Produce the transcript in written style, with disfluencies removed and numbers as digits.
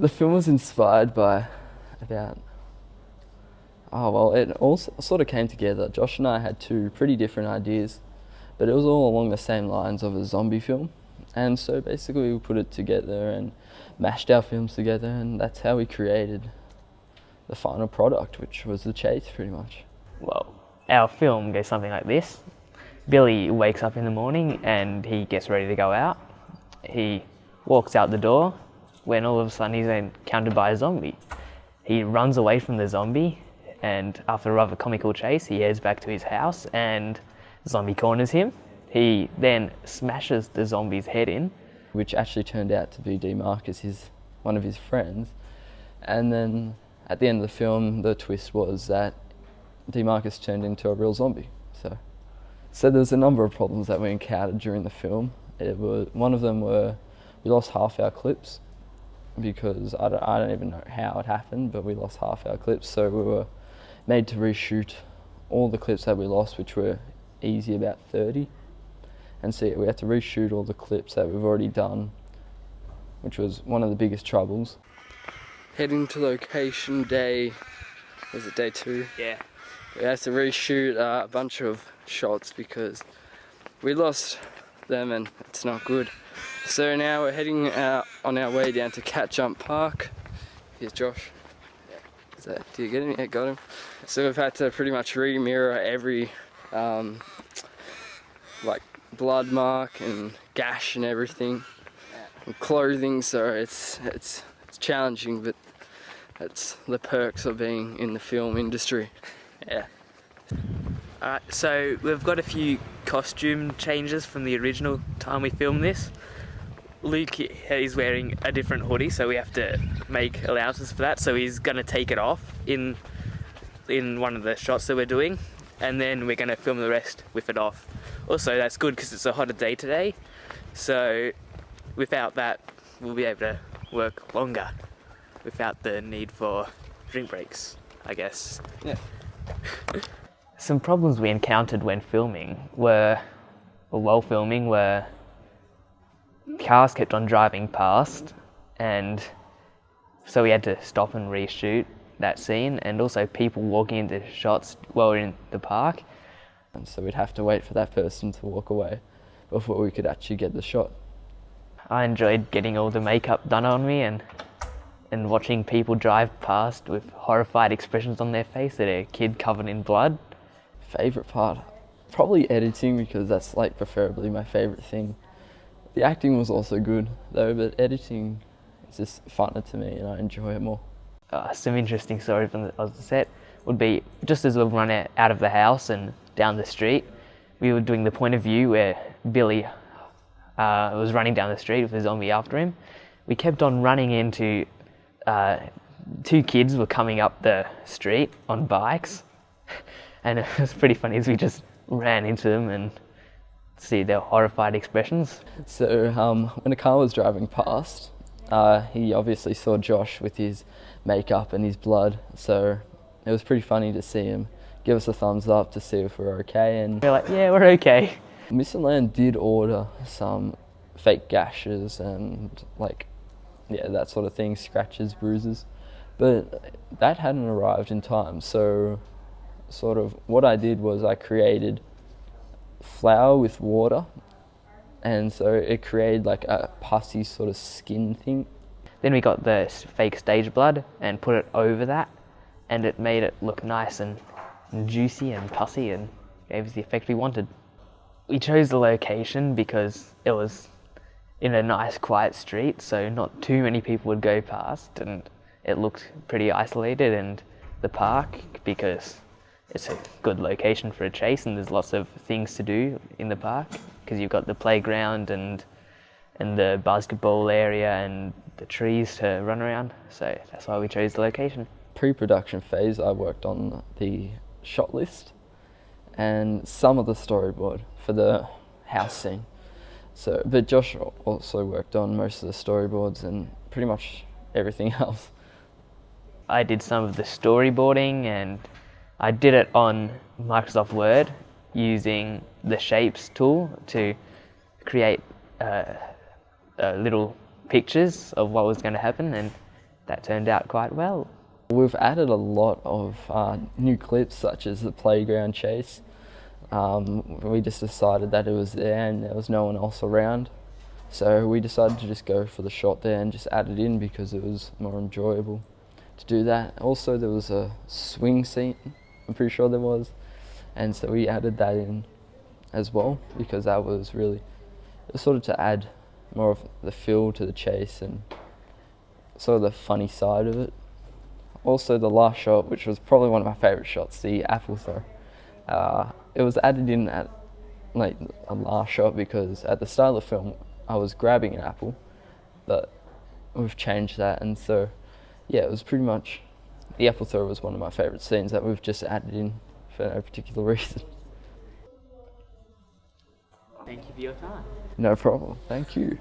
The film was inspired by about, it all sort of came together. Josh and I had two pretty different ideas, but it was all along the same lines of a zombie film. And so basically we put it together and mashed our films together, and that's how we created the final product, which was The Chase, pretty much. Well, our film goes something like this. Billy wakes up in the morning and he gets ready to go out. He walks out the door when all of a sudden he's encountered by a zombie. He runs away from the zombie, and after a rather comical chase, he heads back to his house and the zombie corners him. He then smashes the zombie's head in. Which actually turned out to be DeMarcus, one of his friends. And then at the end of the film, the twist was that DeMarcus turned into a real zombie. So there's a number of problems that we encountered during the film. One of them were we lost half our clips because I don't even know how it happened, but we lost half our clips. So we were made to reshoot all the clips that we lost, which were easy, about 30. And so we had to reshoot all the clips that we've already done, which was one of the biggest troubles. Heading to location day, was it day 2? Yeah. We had to reshoot a bunch of shots because we lost them and it's not good. So now we're heading out on our way down to Cat Jump Park. Here's Josh. Do you get him? Yeah, got him. So we've had to pretty much re-mirror every like blood mark and gash and everything, and clothing. So it's challenging, but that's the perks of being in the film industry. Yeah. Alright, so we've got a few costume changes from the original time we filmed this. Luke is wearing a different hoodie, so we have to make allowances for that. So he's going to take it off in one of the shots that we're doing, and then we're going to film the rest with it off. Also, that's good because it's a hotter day today, so without that we'll be able to work longer without the need for drink breaks, I guess. Yeah. Some problems we encountered when filming were cars kept on driving past, and so we had to stop and reshoot that scene, and also people walking into shots while we're in the park. And so we'd have to wait for that person to walk away before we could actually get the shot. I enjoyed getting all the makeup done on me and watching people drive past with horrified expressions on their face at a kid covered in blood. Favourite part? Probably editing, because that's like preferably my favourite thing. The acting was also good though, but editing is just funner to me and I enjoy it more. Some interesting stories from the set would be just as we've run out of the house and down the street, we were doing the point of view where Billy was running down the street with a zombie after him. We kept on running into two kids were coming up the street on bikes, and it was pretty funny as we just ran into them and see their horrified expressions. So when a car was driving past, he obviously saw Josh with his makeup and his blood, so it was pretty funny to see him give us a thumbs up to see if we're okay, and we're like, yeah, we're okay. Mr. Land did order some fake gashes and that sort of thing, scratches, bruises, but that hadn't arrived in time. So sort of what I did was I created flour with water, and so it created like a pussy sort of skin thing. Then we got the fake stage blood and put it over that, and it made it look nice and juicy and pussy and gave us the effect we wanted. We chose the location because it was in a nice quiet street, so not too many people would go past, and it looked pretty isolated, and the park, because it's a good location for a chase and there's lots of things to do in the park because you've got the playground and the basketball area and the trees to run around, so that's why we chose the location. Pre-production phase, I worked on the shot list and some of the storyboard for the house scene. But Josh also worked on most of the storyboards and pretty much everything else. I did some of the storyboarding, and I did it on Microsoft Word using the Shapes tool to create little pictures of what was going to happen, and that turned out quite well. We've added a lot of new clips, such as the playground chase. We just decided that it was there and there was no one else around. So we decided to just go for the shot there and just add it in because it was more enjoyable to do that. Also, there was a swing scene, I'm pretty sure there was, and so we added that in as well because that was really sort of to add more of the feel to the chase and sort of the funny side of it. Also, the last shot, which was probably one of my favourite shots, the apple throw. It was added in at like a last shot because at the start of the film I was grabbing an apple, but we've changed that, and so yeah, it was pretty much the apple throw was one of my favourite scenes that we've just added in for no particular reason. Thank you for your time. No problem. Thank you.